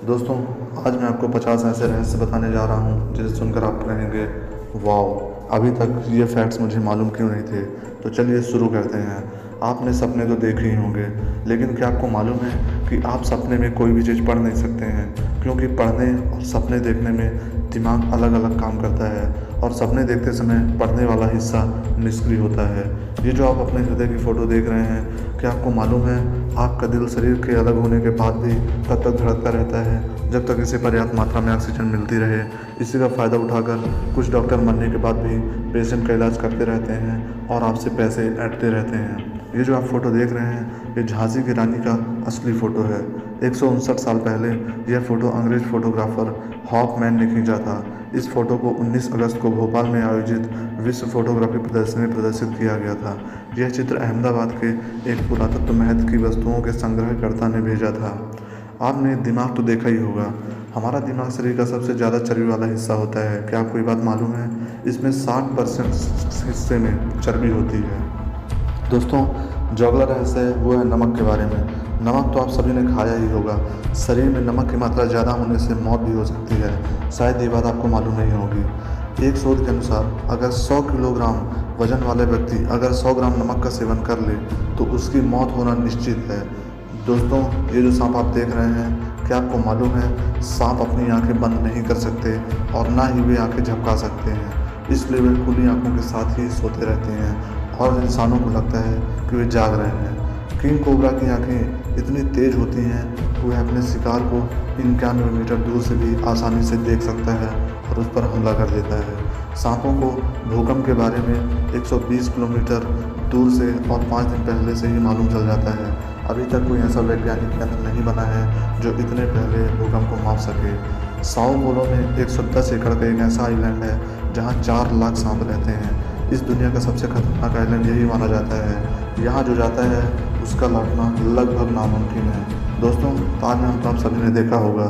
दोस्तों, आज मैं आपको 50 ऐसे रहस्य बताने जा रहा हूँ जिसे सुनकर आप कहेंगे वाओ, अभी तक ये फैक्ट्स मुझे मालूम क्यों नहीं थे। तो चलिए शुरू करते हैं। आपने सपने तो देखे ही होंगे, लेकिन क्या आपको मालूम है कि आप सपने में कोई भी चीज़ पढ़ नहीं सकते हैं, क्योंकि पढ़ने और सपने देखने में दिमाग अलग अलग काम करता है और सपने देखते समय पढ़ने वाला हिस्सा निष्क्रिय होता है। ये जो आप अपने हृदय की फ़ोटो देख रहे हैं, क्या आपको मालूम है आपका दिल शरीर के अलग होने के बाद भी तब तक धड़कता रहता है जब तक इसे पर्याप्त मात्रा में ऑक्सीजन मिलती रहे। इसी का फ़ायदा उठाकर कुछ डॉक्टर मरने के बाद भी पेशेंट का इलाज करते रहते हैं और आपसे पैसे ऐंठते रहते हैं। ये जो आप फ़ोटो देख रहे हैं, ये झांसी की रानी का असली फ़ोटो है। 159 साल पहले यह फ़ोटो अंग्रेज फोटोग्राफर हॉफमैन ने खींचा था। इस फ़ोटो को 19 अगस्त को भोपाल में आयोजित विश्व फोटोग्राफी प्रदर्शनी में प्रदर्शित किया गया था। यह चित्र अहमदाबाद के एक पुरातत्व महत्व की वस्तुओं के संग्रहकर्ता ने भेजा था। आपने दिमाग तो देखा ही होगा। हमारा दिमाग शरीर का सबसे ज़्यादा चर्बी वाला हिस्सा होता है। क्या आपको ये बात मालूम है? इसमें 60% हिस्से में चर्बी होती है। दोस्तों, जो अगला रहस्य है वो है नमक के बारे में। नमक तो आप सभी ने खाया ही होगा। शरीर में नमक की मात्रा ज़्यादा होने से मौत भी हो सकती है। शायद ये बात आपको मालूम नहीं होगी। एक शोध के अनुसार अगर 100 किलोग्राम वजन वाले व्यक्ति अगर 100 ग्राम नमक का सेवन कर ले तो उसकी मौत होना निश्चित है। दोस्तों, ये जो सांप आप देख रहे हैं, क्या आपको मालूम है सांप अपनी आंखें बंद नहीं कर सकते और ना ही वे आंखें झपका सकते हैं। इसलिए वे खुली आंखों के साथ ही सोते रहते हैं और इंसानों को लगता है कि वे जाग रहे हैं। किंग कोबरा की आंखें इतनी तेज होती हैं कि वह अपने शिकार को 91 मीटर दूर से भी आसानी से देख सकता है और उस पर हमला कर देता है। सांपों को भूकंप के बारे में 120 किलोमीटर दूर से और 5 दिन पहले से ही मालूम चल जाता है। अभी तक कोई ऐसा वैज्ञानिक यंत्र नहीं बना है जो इतने पहले भूकंप को माप सके। साओ पोलो में 110 एकड़ का एक ऐसा आइलैंड है जहाँ 4 लाख सांप रहते हैं। इस दुनिया का सबसे खतरनाक आइलैंड यही माना जाता है। यहाँ जो जाता है उसका लौटना लगभग नामुमकिन है। दोस्तों, ताजमहल तो आप सभी ने देखा होगा।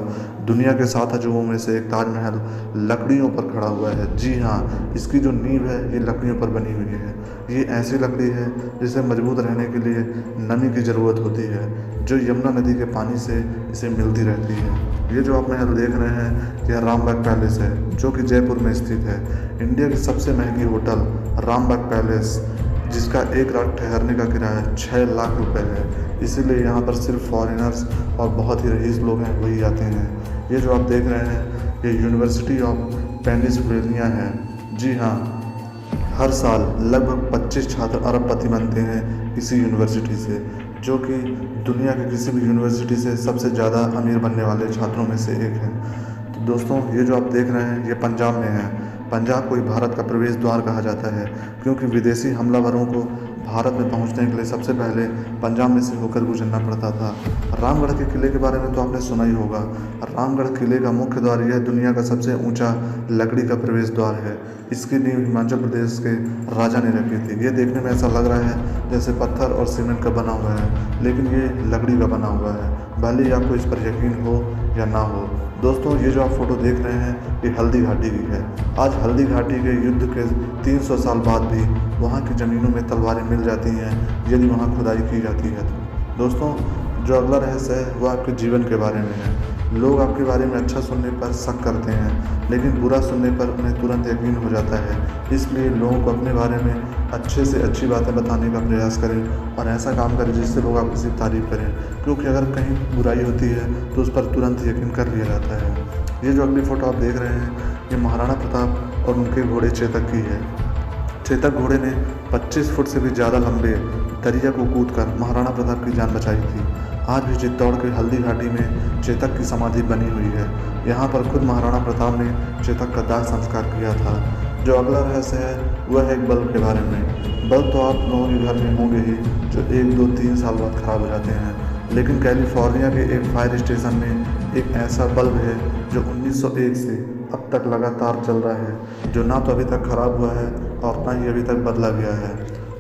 दुनिया के 7 अजूबों में से एक ताजमहल लकड़ियों पर खड़ा हुआ है। जी हाँ, इसकी जो नींव है ये लकड़ियों पर बनी हुई है। ये ऐसी लकड़ी है जिसे मजबूत रहने के लिए नमी की ज़रूरत होती है, जो यमुना नदी के पानी से इसे मिलती रहती है। ये जो आप महल देख रहे हैं यह रामबाग पैलेस है, जो कि जयपुर में स्थित है। इंडिया की सबसे महंगी होटल रामबाग पैलेस, जिसका एक रात ठहरने का किराया 6 लाख रुपए है। इसीलिए यहाँ पर सिर्फ फॉरेनर्स और बहुत ही रईस लोग हैं वही आते हैं। ये जो आप देख रहे हैं ये यूनिवर्सिटी ऑफ पेनिसिल्वेनिया है। जी हाँ, हर साल लगभग 25 छात्र अरबपति बनते हैं इसी यूनिवर्सिटी से, जो कि दुनिया के किसी भी यूनिवर्सिटी से सबसे ज़्यादा अमीर बनने वाले छात्रों में से एक है। तो दोस्तों, ये जो आप देख रहे हैं ये पंजाब में है। पंजाब को ही भारत का प्रवेश द्वार कहा जाता है, क्योंकि विदेशी हमलावरों को भारत में पहुंचने के लिए सबसे पहले पंजाब में से होकर गुजरना पड़ता था। रामगढ़ के किले के बारे में तो आपने सुना ही होगा। रामगढ़ किले का मुख्य द्वार यह दुनिया का सबसे ऊंचा लकड़ी का प्रवेश द्वार है। इसकी नींव हिमाचल प्रदेश के राजा ने रखी थी। ये देखने में ऐसा लग रहा है जैसे पत्थर और सीमेंट का बना हुआ है, लेकिन ये लकड़ी का बना हुआ है, भले ही आपको इस पर यकीन हो या ना हो। दोस्तों, ये जो आप फोटो देख रहे हैं ये हल्दी घाटी की है। आज हल्दी घाटी के युद्ध के 300 साल बाद भी वहाँ की ज़मीनों में तलवारें मिल जाती हैं यदि वहाँ खुदाई की जाती है तो। दोस्तों, जो अगला रहस्य है वो आपके जीवन के बारे में है। लोग आपके बारे में अच्छा सुनने पर शक करते हैं, लेकिन बुरा सुनने पर उन्हें तुरंत यकीन हो जाता है। इसलिए लोगों को अपने बारे में अच्छे से अच्छी बातें बताने का प्रयास करें और ऐसा काम करें जिससे लोग आपकी तारीफ करें, क्योंकि अगर कहीं बुराई होती है तो उस पर तुरंत यकीन कर लिया जाता है। ये जो अगली फ़ोटो आप देख रहे हैं ये महाराणा प्रताप और उनके घोड़े चेतक की है। चेतक घोड़े ने 25 फुट से भी ज़्यादा लंबे दरिया को कूदकर महाराणा प्रताप की जान बचाई थी। आज भी चित्तौड़ के हल्दी घाटी में चेतक की समाधि बनी हुई है। यहाँ पर खुद महाराणा प्रताप ने चेतक का दाह संस्कार किया था। जो अगला रहस्य है वह है एक बल्ब के बारे में। बल्ब तो आप लोगों के घर में होंगे ही जो 1, 2, 3 साल बाद ख़राब हो जाते हैं, लेकिन कैलिफोर्निया के एक फायर स्टेशन में एक ऐसा बल्ब है जो 1901 से अब तक लगातार चल रहा है, जो ना तो अभी तक ख़राब हुआ है और ना ही अभी तक बदला गया है।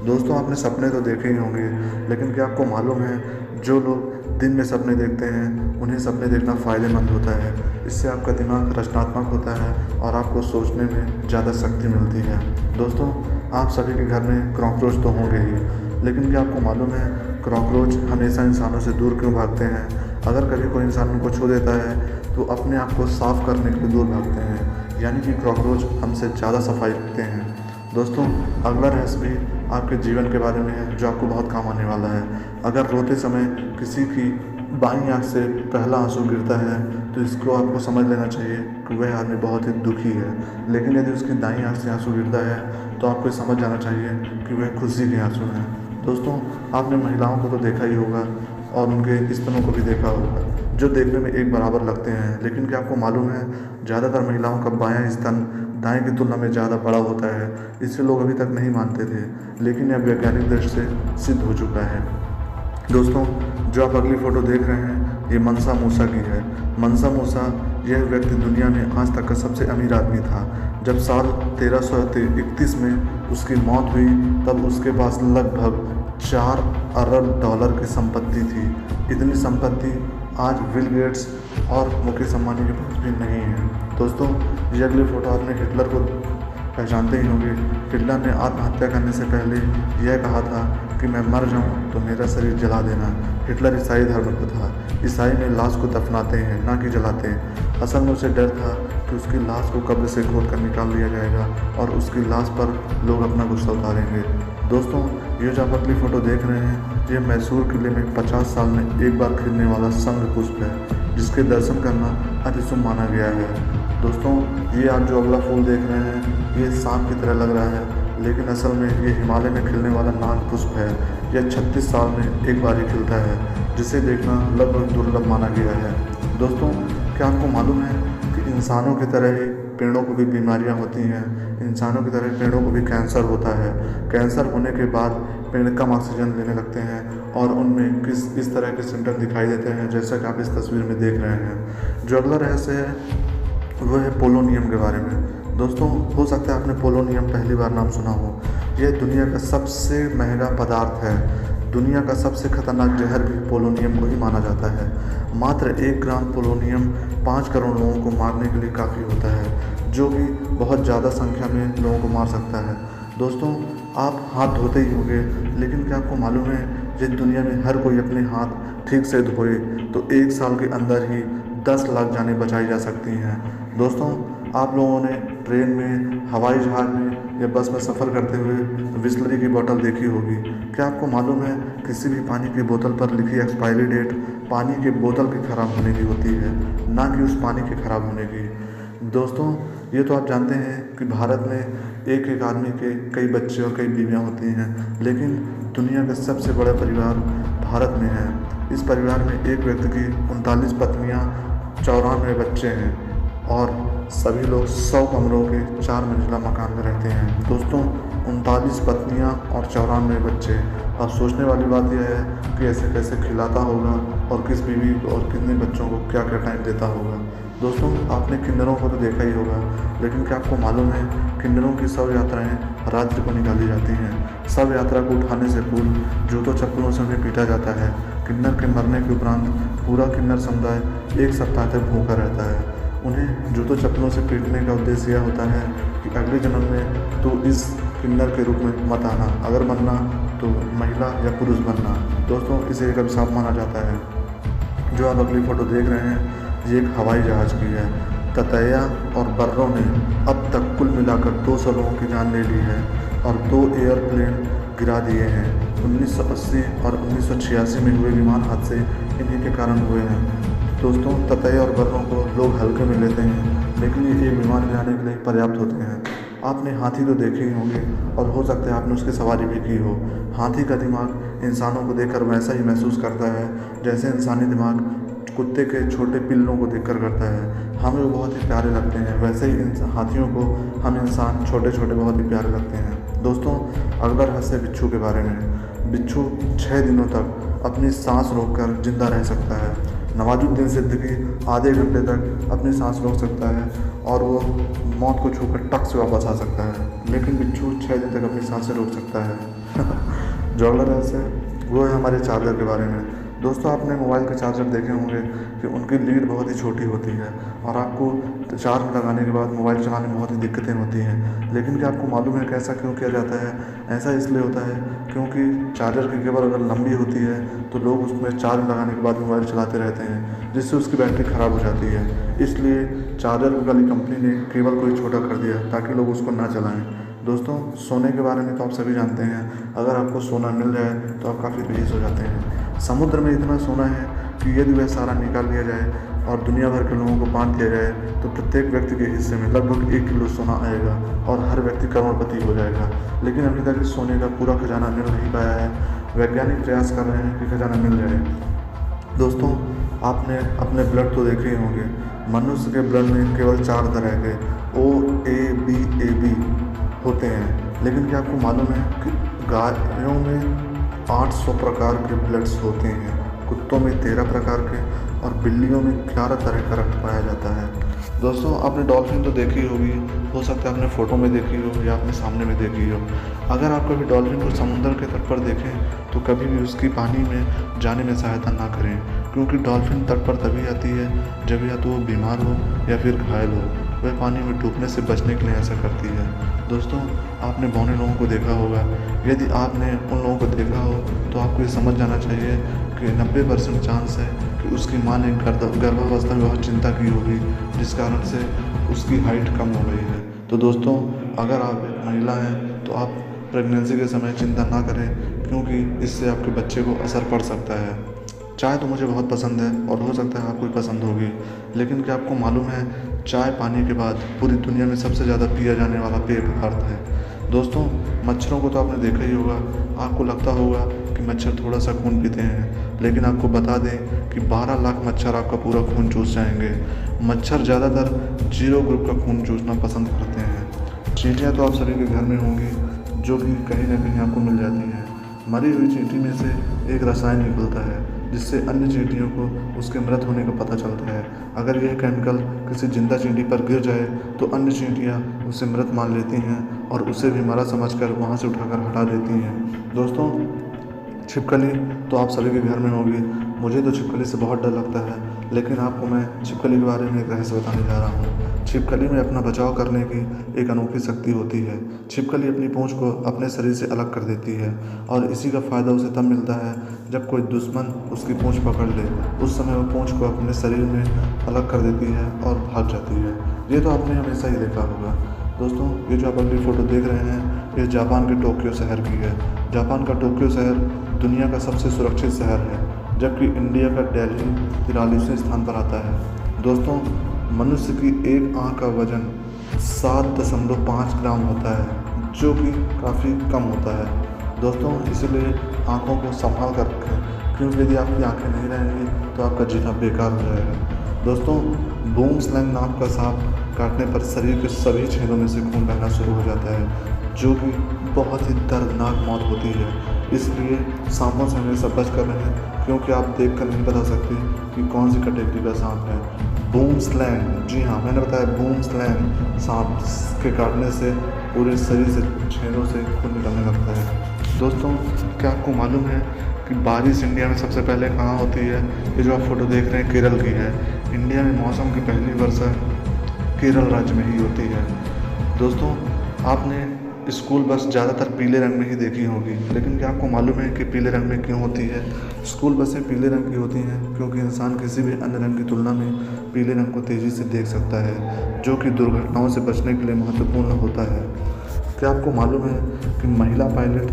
दोस्तों, आपने सपने तो देखे ही होंगे, लेकिन क्या आपको मालूम है जो लोग दिन में सपने देखते हैं उन्हें सपने देखना फ़ायदेमंद होता है। इससे आपका दिमाग रचनात्मक होता है और आपको सोचने में ज़्यादा शक्ति मिलती है। दोस्तों, आप सभी के घर में कॉकरोच तो होंगे ही, लेकिन क्या आपको मालूम है कॉकरोच हमेशा इंसानों से दूर क्यों भागते हैं? अगर कभी कोई इंसान उनको छू देता है तो अपने आप को साफ़ करने के लिए दूर भागते हैं, यानी कि कॉकरोच हमसे ज़्यादा सफाई रखते हैं। दोस्तों, अगला रहस्य भी आपके जीवन के बारे में है जो आपको बहुत काम आने वाला है। अगर रोते समय किसी की बाईं आंख से पहला आंसू गिरता है तो इसको आपको समझ लेना चाहिए कि वह आदमी बहुत ही दुखी है। लेकिन यदि उसकी दाईं आंख से आंसू गिरता है तो आपको समझ जाना चाहिए कि वह खुशी के आंसू हैं। दोस्तों, आपने महिलाओं को तो देखा ही होगा और उनके स्तनों को भी देखा होगा जो देखने में एक बराबर लगते हैं, लेकिन क्या आपको मालूम है ज़्यादातर महिलाओं का बायां स्तन दाएं की तुलना में ज़्यादा बड़ा होता है। इसे लोग अभी तक नहीं मानते थे, लेकिन यह वैज्ञानिक दृष्टि से सिद्ध हो चुका है। दोस्तों, जो आप अगली फ़ोटो देख रहे हैं ये मनसा मूसा की है। मनसा मूसा यह व्यक्ति दुनिया में आज तक का सबसे अमीर आदमी था। जब साल 1331 में उसकी मौत हुई तब उसके पास लगभग 4 अरब डॉलर की संपत्ति थी। इतनी संपत्ति आज बिल गेट्स और मुकेश अंबानी के पास भी नहीं है। दोस्तों, ये अगली फ़ोटो आपने हिटलर को पहचानते ही होंगे। हिटलर ने आत्महत्या करने से पहले यह कहा था कि मैं मर जाऊं तो मेरा शरीर जला देना। हिटलर ईसाई धर्म का था। ईसाई में लाश को दफनाते हैं, ना कि जलाते हैं। असल में उसे डर था कि उसकी लाश को कब्र से खोद कर निकाल लिया जाएगा और उसकी लाश पर लोग अपना गुस्सा उतारेंगे। दोस्तों, ये जो आप अगली फ़ोटो देख रहे हैं ये मैसूर किले में 50 साल में एक बार खिलने वाला शंख पुष्प है, जिसके दर्शन करना अति शुभ माना गया है। दोस्तों, ये आप जो अगला फूल देख रहे हैं ये सांप की तरह लग रहा है, लेकिन असल में ये हिमालय में खिलने वाला नाग पुष्प है। यह 36 साल में एक बार ही खिलता है, जिसे देखना लगभग दुर्लभ माना गया है। दोस्तों, क्या आपको मालूम है कि इंसानों की तरह ही पेड़ों को भी बीमारियां होती हैं। इंसानों की तरह पेड़ों को भी कैंसर होता है। कैंसर होने के बाद पेड़ कम ऑक्सीजन लेने लगते हैं और उनमें इस तरह के सिम्टम दिखाई देते हैं जैसा कि आप इस तस्वीर में देख रहे हैं। जो अगला रहस्य है वो है पोलोनियम के बारे में। दोस्तों, हो सकता है आपने पोलोनियम पहली बार नाम सुना हो। यह दुनिया का सबसे महंगा पदार्थ है। दुनिया का सबसे खतरनाक जहर भी पोलोनियम को ही माना जाता है। मात्र 1 ग्राम पोलोनियम 5 करोड़ लोगों को मारने के लिए काफ़ी होता है, जो कि बहुत ज़्यादा संख्या में लोगों को मार सकता है। दोस्तों, आप हाथ धोते ही होंगे, लेकिन क्या आपको मालूम है जिस दुनिया में हर कोई अपने हाथ ठीक से धोए तो 1 साल के अंदर ही 10 लाख जानें बचाई जा सकती हैं। दोस्तों, आप लोगों ने ट्रेन में, हवाई जहाज़ में या बस में सफ़र करते हुए बिसलरी की बोतल देखी होगी। क्या आपको मालूम है किसी भी पानी की बोतल पर लिखी एक्सपायरी डेट पानी के बोतल के ख़राब होने की होती है, ना कि उस पानी के ख़राब होने की। दोस्तों, ये तो आप जानते हैं कि भारत में एक एक आदमी के कई बच्चे और कई बीवियाँ होती हैं, लेकिन दुनिया का सबसे बड़ा परिवार भारत में है। इस परिवार में एक व्यक्ति की 39 पत्नियाँ, 94 बच्चे हैं और सभी लोग 100 कमरों के 4 मंजिला मकान में रहते हैं। दोस्तों, 39 पत्नियाँ और 94 बच्चे। अब सोचने वाली बात यह है कि ऐसे कैसे खिलाता होगा और किस बीवी और कितने बच्चों को क्या क्या टाइम देता होगा। दोस्तों, आपने किन्नरों को तो देखा ही होगा, लेकिन क्या आपको मालूम है किन्नरों की शव यात्राएँ रात्रि को निकाली जाती हैं। शव यात्रा को उठाने से पूर्व जूतों चप्पलों से उन्हें पीटा जाता है। किन्नर के मरने के उपरांत पूरा किन्नर समुदाय 1 सप्ताह तक भूखा रहता है। उन्हें जूतों चप्पलों से पीटने का उद्देश्य यह होता है कि अगले जन्म में तो इस किन्नर के रूप में मत आना, अगर बनना तो महिला या पुरुष बनना। दोस्तों, इसे एक अभिशाप माना जाता है। जो आप अगली फ़ोटो देख रहे हैं ये एक हवाई जहाज़ की है। ततैया और बर्रों ने अब तक कुल मिलाकर 200 लोगों की जान ले ली है और 2 एयरप्लेन गिरा दिए हैं। 1980 और 1986 में हुए विमान हादसे इन्हीं के कारण हुए हैं। दोस्तों, ततैया और बर्रों को लोग हल्के में लेते हैं, लेकिन ये एक विमान गिराने के लिए पर्याप्त होते हैं। आपने हाथी तो देखे ही होंगे और हो सकता है आपने उसकी सवारी भी की हो। हाथी का दिमाग इंसानों को देखकर वैसा ही महसूस करता है जैसे इंसानी दिमाग कुत्ते के छोटे पिल्लों को देखकर करता है। हमें वो बहुत ही प्यारे लगते हैं, वैसे ही हाथियों को हम इंसान छोटे छोटे बहुत ही प्यारे लगते हैं। दोस्तों, अगला रहस्य बिच्छू के बारे में। बिच्छू 6 दिनों तक अपनी सांस रोककर जिंदा रह सकता है। नवाजुद्दीन सिद्दीकी आधे घंटे तक अपनी सांस रोक सकता है और वो मौत को छूकर टक से वापस आ सकता है, लेकिन बिच्छू 6 दिन तक अपनी सांसें रोक सकता है। जो अगला रहस्य है वो है हमारे चार्जर के बारे में। दोस्तों आपने मोबाइल के चार्जर देखे होंगे कि उनकी लीड बहुत ही छोटी होती है और आपको चार्ज लगाने के बाद मोबाइल चलाने में बहुत ही दिक्कतें होती हैं। लेकिन क्या आपको मालूम है कि ऐसा क्यों किया जाता है? ऐसा इसलिए होता है क्योंकि चार्जर की केबल अगर लंबी होती है तो लोग उसमें चार्ज लगाने के बाद मोबाइल चलाते रहते हैं, जिससे उसकी बैटरी ख़राब हो जाती है। इसलिए चार्जर वाली कंपनी ने केबल को ही छोटा कर दिया ताकि लोग उसको ना चलाएं। दोस्तों सोने के बारे में तो आप सभी जानते हैं, अगर आपको सोना मिल जाए तो आप काफ़ी रईस हो जाते हैं। समुद्र में इतना सोना है कि यदि वह सारा निकाल लिया जाए और दुनिया भर के लोगों को बांट दिया जाए तो प्रत्येक व्यक्ति के हिस्से में लगभग 1 किलो सोना आएगा और हर व्यक्ति करोड़पति हो जाएगा। लेकिन अभी तक इस सोने का पूरा खजाना मिल नहीं पाया है। वैज्ञानिक प्रयास कर रहे हैं कि खजाना मिल जाए। दोस्तों आपने अपने ब्लड तो देखे ही होंगे। मनुष्य के ब्लड में केवल 4 तरह के OABAB होते हैं, लेकिन क्या आपको मालूम है कि गायों में 800 प्रकार के ब्लड्स होते हैं, कुत्तों में 13 प्रकार के और बिल्लियों में 11 तरह का रक्त पाया जाता है। दोस्तों आपने डॉल्फिन तो देखी होगी, हो सकता है आपने फ़ोटो में देखी हो या अपने सामने में देखी हो। अगर आप कभी डॉल्फिन को समुद्र के तट पर देखें तो कभी भी उसकी पानी में जाने में सहायता ना करें, क्योंकि डॉल्फिन तट पर तभी आती है जब या तो वो बीमार हो या फिर घायल हो। वह पानी में डूबने से बचने के लिए ऐसा करती है। दोस्तों आपने बौने लोगों को देखा होगा। यदि आपने उन लोगों को देखा हो तो आपको ये समझ जाना चाहिए कि 90% चांस है कि उसकी माँ ने गर्भावस्था में बहुत चिंता की होगी, जिस कारण से उसकी हाइट कम हो गई है। तो दोस्तों अगर आप एक महिला हैं तो आप प्रेगनेंसी के समय चिंता ना करें, क्योंकि इससे आपके बच्चे को असर पड़ सकता है। चाय तो मुझे बहुत पसंद है और हो सकता है आपको भी पसंद होगी, लेकिन क्या आपको मालूम है चाय पानी के बाद पूरी दुनिया में सबसे ज़्यादा पिया जाने वाला पेय पदार्थ है। दोस्तों मच्छरों को तो आपने देखा ही होगा। आपको लगता होगा कि मच्छर थोड़ा सा खून पीते हैं, लेकिन आपको बता दें कि 12 लाख मच्छर आपका पूरा खून चूस जाएंगे। मच्छर ज़्यादातर 0 ग्रुप का खून चूसना पसंद करते हैं। चींटियाँ तो आप सभी के घर में होंगी, जो कि कहीं ना कहीं आपको मिल जाती हैं। मरी हुई चींटी में से एक रसायन निकलता है जिससे अन्य चींटियों को उसके मृत होने का पता चलता है। अगर यह केमिकल किसी जिंदा चींटी पर गिर जाए तो अन्य चींटियां उसे मृत मान लेती हैं और उसे भी मरा समझकर वहां से उठाकर हटा देती हैं। दोस्तों छिपकली तो आप सभी के घर में होगी। मुझे तो छिपकली से बहुत डर लगता है, लेकिन आपको मैं छिपकली के बारे में एक रहस्य बताने जा रहा हूँ। छिपकली में अपना बचाव करने की एक अनोखी शक्ति होती है। छिपकली अपनी पूंछ को अपने शरीर से अलग कर देती है और इसी का फ़ायदा उसे तब मिलता है जब कोई दुश्मन उसकी पूंछ पकड़ ले। उस समय वो पूंछ को अपने शरीर में अलग कर देती है और भाग जाती है। ये तो आपने हमेशा ही देखा होगा। दोस्तों ये जो आप अगली फ़ोटो देख रहे हैं ये जापान के टोक्यो शहर की है। जापान का टोक्यो शहर दुनिया का सबसे सुरक्षित शहर है, जबकि इंडिया का दिल्ली 43वें स्थान पर आता है। दोस्तों मनुष्य की एक आँख का वजन 7.5 ग्राम होता है, जो कि काफ़ी कम होता है। दोस्तों इसलिए आँखों को संभाल कर रखें, क्योंकि यदि आपकी आँखें नहीं रहेंगी तो आपका जीना बेकार हो जाएगा। दोस्तों बूम स्लैंग नाम का सांप काटने पर शरीर के सभी छेदों में से खून बहना शुरू हो जाता है, जो कि बहुत ही दर्दनाक मौत होती है। इसलिए सांपों से हमेशा बच कर रहें, क्योंकि आप देख कर नहीं बता सकते कि कौन सी कैटेगरी का सांप है। बूम स्लैंग, जी हाँ मैंने बताया बूम स्लैंग सांप के काटने से पूरे शरीर से छेदों से खून निकलने लगता है। दोस्तों क्या आपको मालूम है कि बारिश इंडिया में सबसे पहले कहाँ होती है? ये जो आप फोटो देख रहे हैं केरल की है। इंडिया में मौसम की पहली वर्षा केरल राज्य में ही होती है। दोस्तों आपने स्कूल बस ज़्यादातर पीले रंग में ही देखी होगी, लेकिन क्या आपको मालूम है कि पीले रंग में क्यों होती है? स्कूल बसें पीले रंग की होती हैं क्योंकि इंसान किसी भी अन्य रंग की तुलना में पीले रंग को तेज़ी से देख सकता है, जो कि दुर्घटनाओं से बचने के लिए महत्वपूर्ण होता है। क्या आपको मालूम है कि महिला पायलट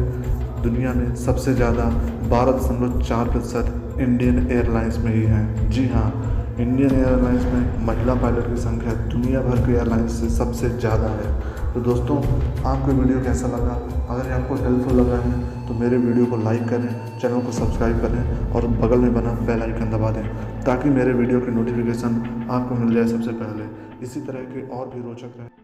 दुनिया में सबसे ज़्यादा 12.4% इंडियन एयरलाइंस में ही हैं? जी हाँ, इंडियन एयरलाइंस में महिला पायलट की संख्या दुनिया भर के एयरलाइंस से सबसे ज़्यादा है। तो दोस्तों आपको वीडियो कैसा लगा? अगर ये आपको हेल्पफुल लगा है तो मेरे वीडियो को लाइक करें, चैनल को सब्सक्राइब करें और बगल में बना बेल आइकन दबा दें, ताकि मेरे वीडियो की नोटिफिकेशन आपको मिल जाए सबसे पहले। इसी तरह के और भी रोचक रहे।